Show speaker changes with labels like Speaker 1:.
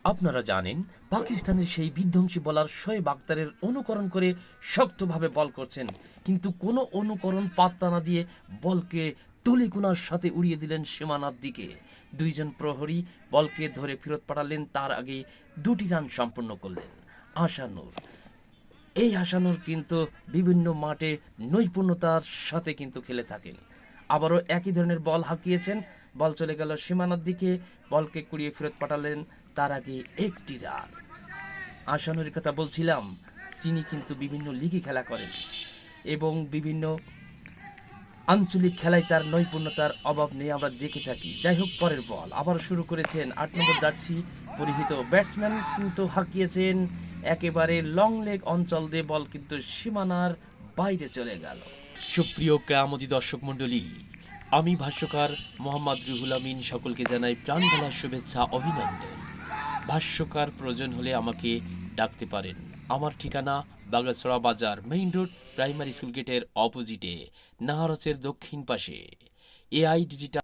Speaker 1: আপনারা জানেন পাকিস্তানের সেই বিধ্বংসী বলার শোয়েব আখতারের অনুকরণ করে শক্তভাবে বল করছেন, কিন্তু কোনো অনুকরণ পাত্তা না দিয়ে বলকে তলিকুনার সাথে উড়িয়ে দিলেন সীমানার দিকে। দুইজন প্রহরী বলকে ধরে ফেরত পাঠালেন, তার আগে 2টি রান সম্পূর্ণ করলেন আশানুর। এই আশানুর কিন্তু বিভিন্ন মাঠে নৈপুণ্যতার সাথে কিন্তু খেলে থাকেন। আবারও একই ধরনের বল হাঁকিয়েছেন, বল চলে গেল সীমানার দিকে, বলকে কুড়িয়ে ফেরত পাঠালেন, তার আগে 1টি রান। আশানুরের কথা বলছিলাম, তিনি কিন্তু বিভিন্ন লিগে খেলা করেন এবং বিভিন্ন আঞ্চলিক খেলায় তার নৈপুণ্যতার অভাব নেই, আমরা দেখে থাকি। যাই হোক, পরের বল আবার শুরু করেছেন 8 নম্বর জার্সি পরিহিত ব্যাটসম্যান, কিন্তু হাঁকিয়েছেন একেবারে লং লেগ অঞ্চল দিয়ে, বল কিন্তু সীমানার বাইরে চলে গেল। সুপ্রিয় ক্রামোদী দর্শক মণ্ডলী, আমি ভাষ্যকার মোহাম্মদ রুহুল আমিন সকলকে জানাই প্রাণঢালা শুভেচ্ছা, অভিনন্দন। ভাষ্যকার প্রয়োজন হলে আমাকে ডাকতে পারেন। আমার ঠিকানা বাগাছড়া বাজার, মেইন রোড, প্রাইমারি স্কুল গেটের অপোজিটে, নাহারচের দক্ষিণ পাশে। AI digital